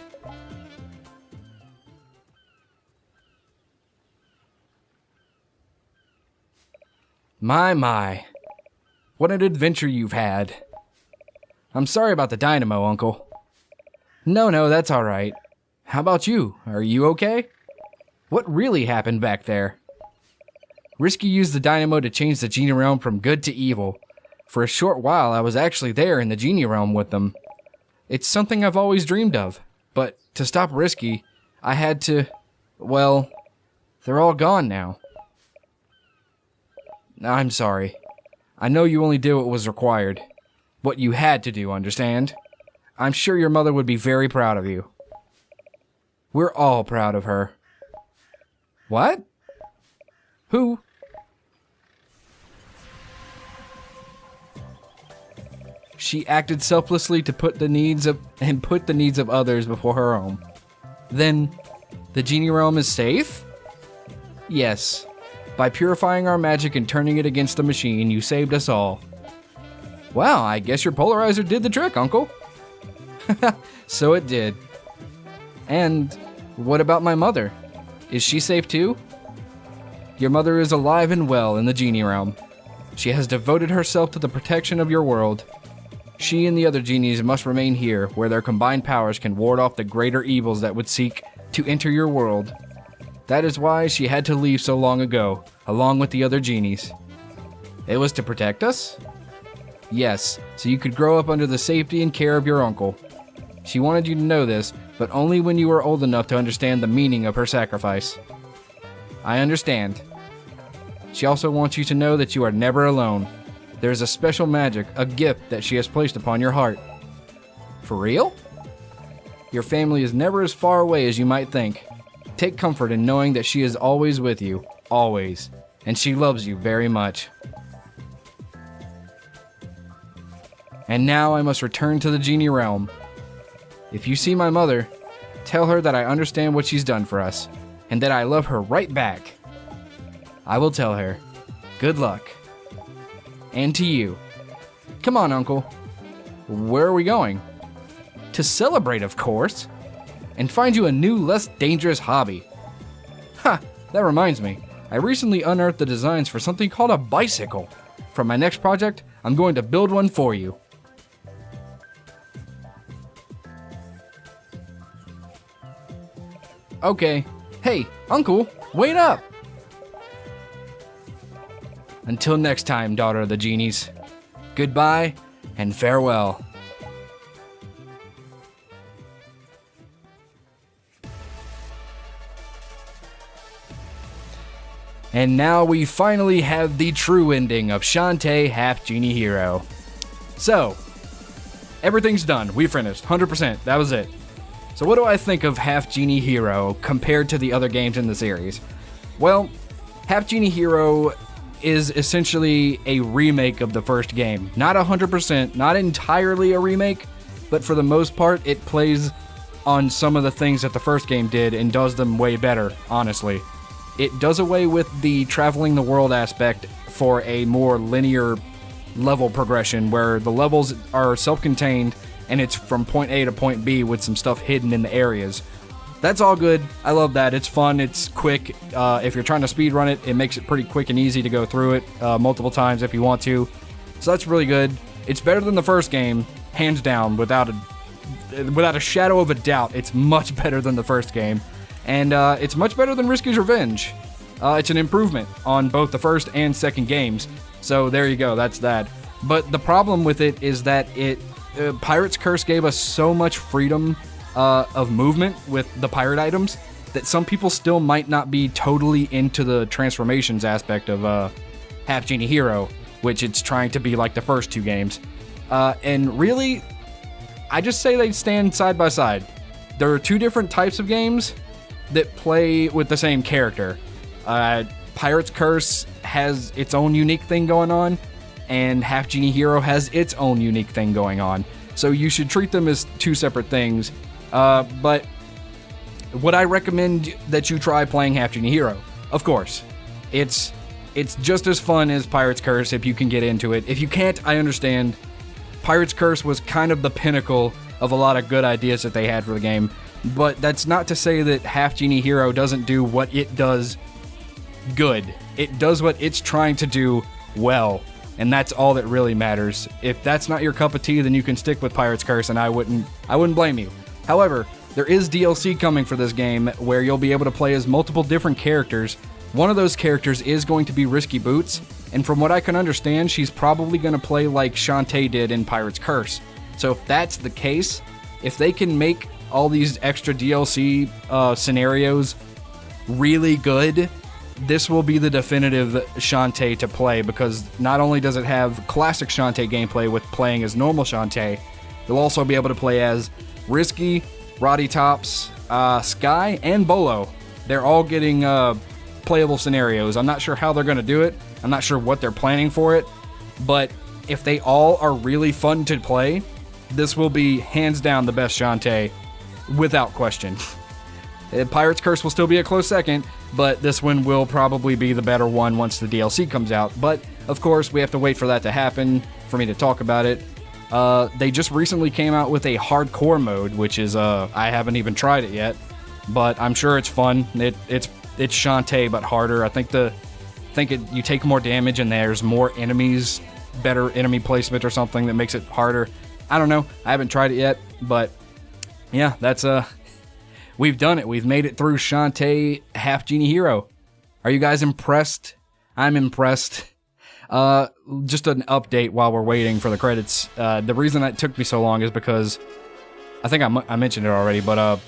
My. What an adventure you've had. I'm sorry about the dynamo, Uncle. No, that's all right. How about you? Are you okay? What really happened back there? Risky used the dynamo to change the Genie realm from good to evil. For a short while, I was actually there in the Genie realm with them. It's something I've always dreamed of. But to stop Risky, I had to... Well, they're all gone now. I'm sorry. I know you only did what was required. What you had to do, understand? I'm sure your mother would be very proud of you. We're all proud of her. What? Who? She acted selflessly to put the needs of others before her own. Then, the Genie realm is safe? Yes. By purifying our magic and turning it against the machine, you saved us all. Wow, I guess your polarizer did the trick, Uncle. So it did. And what about my mother? Is she safe too? Your mother is alive and well in the Genie realm. She has devoted herself to the protection of your world. She and the other genies must remain here, where their combined powers can ward off the greater evils that would seek to enter your world. That is why she had to leave so long ago, along with the other genies. It was to protect us? Yes, so you could grow up under the safety and care of your uncle. She wanted you to know this, but only when you were old enough to understand the meaning of her sacrifice. I understand. She also wants you to know that you are never alone. There is a special magic, a gift that she has placed upon your heart. For real? Your family is never as far away as you might think. Take comfort in knowing that she is always with you, always, and she loves you very much. And now I must return to the Genie realm. If you see my mother, tell her that I understand what she's done for us, and that I love her right back. I will tell her. Good luck. And to you. Come on, Uncle. Where are we going? To celebrate, of course. And find you a new, less dangerous hobby. Ha! That reminds me. I recently unearthed the designs for something called a bicycle. For my next project, I'm going to build one for you. Okay. Hey, Uncle, wait up! Until next time, daughter of the genies. Goodbye and farewell. And now we finally have the true ending of Shantae Half Genie Hero. So, everything's done. We finished. 100%. That was it. So what do I think of Half Genie Hero compared to the other games in the series? Well, Half Genie Hero is essentially a remake of the first game. Not 100%, not entirely a remake, but for the most part, it plays on some of the things that the first game did and does them way better, honestly. It does away with the traveling the world aspect for a more linear level progression where the levels are self-contained and it's from point A to point B with some stuff hidden in the areas. That's all good. I love that. It's fun. It's quick. If you're trying to speedrun it, it makes it pretty quick and easy to go through it multiple times if you want to. So that's really good. It's better than the first game, hands down, without a shadow of a doubt. It's much better than the first game. And it's much better than Risky's Revenge. It's an improvement on both the first and second games. So there you go, that's that. But the problem with it is that Pirate's Curse gave us so much freedom of movement with the pirate items that some people still might not be totally into the transformations aspect of Half Genie Hero, which it's trying to be like the first two games. And really, I just say they stand side by side. There are two different types of games that play with the same character. Pirate's Curse has its own unique thing going on, and Half Genie Hero has its own unique thing going on. So you should treat them as two separate things. But would I recommend that you try playing Half Genie Hero? Of course. It's just as fun as Pirate's Curse if you can get into it. If you can't, I understand. Pirate's Curse was kind of the pinnacle of a lot of good ideas that they had for the game. But that's not to say that Half Genie Hero doesn't do what it does good. It does what it's trying to do well. And that's all that really matters. If that's not your cup of tea, then you can stick with Pirate's Curse, and I wouldn't blame you. However, there is DLC coming for this game where you'll be able to play as multiple different characters. One of those characters is going to be Risky Boots, and from what I can understand, she's probably going to play like Shantae did in Pirate's Curse. So if that's the case, if they can make all these extra DLC scenarios really good, this will be the definitive Shantae to play, because not only does it have classic Shantae gameplay with playing as normal Shantae, you'll also be able to play as Risky, Roddy Tops, Sky, and Bolo. They're all getting playable scenarios. I'm not sure how they're going to do it. I'm not sure what they're planning for it, but if they all are really fun to play, this will be hands down the best Shantae, without question. Pirate's Curse will still be a close second, but this one will probably be the better one once the DLC comes out. But, of course, we have to wait for that to happen for me to talk about it. They just recently came out with a hardcore mode, which is I haven't even tried it yet, but I'm sure it's fun. It's Shantae but harder. I think you take more damage and there's more enemies, better enemy placement or something that makes it harder. I don't know. I haven't tried it yet, but yeah, that's we've done it. We've made it through Shantae Half Genie Hero. Are you guys impressed? I'm impressed. Just an update while we're waiting for the credits. The reason that took me so long is because I think I mentioned it already, but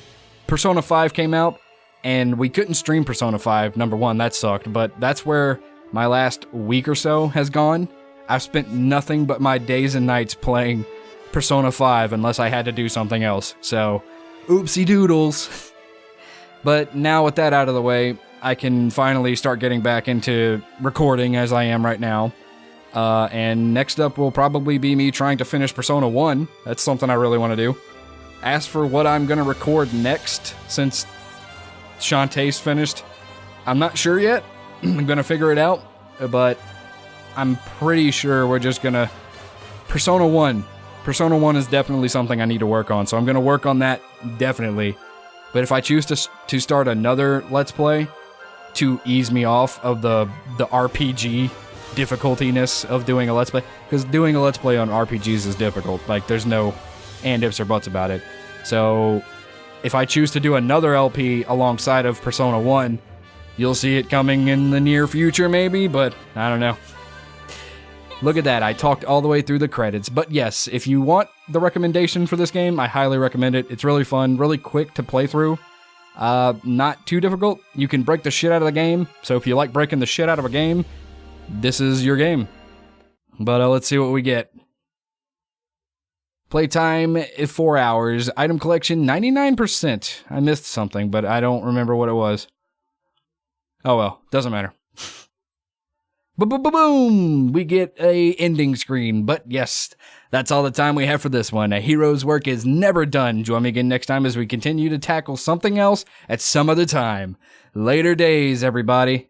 Persona 5 came out and we couldn't stream Persona 5. Number one, that sucked, but that's where my last week or so has gone. I've spent nothing but my days and nights playing Persona 5 unless I had to do something else. So, oopsie doodles. But now with that out of the way, I can finally start getting back into recording as I am right now. And next up will probably be me trying to finish Persona 1. That's something I really want to do. As for what I'm going to record next, since Shantae's finished, I'm not sure yet. I'm going to figure it out, but I'm pretty sure we're just going to... Persona 1. Persona 1 is definitely something I need to work on, so I'm going to work on that, definitely. But if I choose to start another Let's Play to ease me off of the RPG difficultiness of doing a Let's Play, because doing a Let's Play on RPGs is difficult. Like, there's no and ifs or buts about it. So, if I choose to do another LP alongside of Persona 1, you'll see it coming in the near future, maybe, but I don't know. Look at that, I talked all the way through the credits. But yes, if you want the recommendation for this game, I highly recommend it. It's really fun, really quick to play through. Not too difficult. You can break the shit out of the game, so if you like breaking the shit out of a game, this is your game. But let's see what we get. Playtime, 4 hours. Item collection, 99%. I missed something, but I don't remember what it was. Oh well, doesn't matter. Boom! We get a ending screen, but yes, that's all the time we have for this one. A hero's work is never done. Join me again next time as we continue to tackle something else at some other time. Later days, everybody.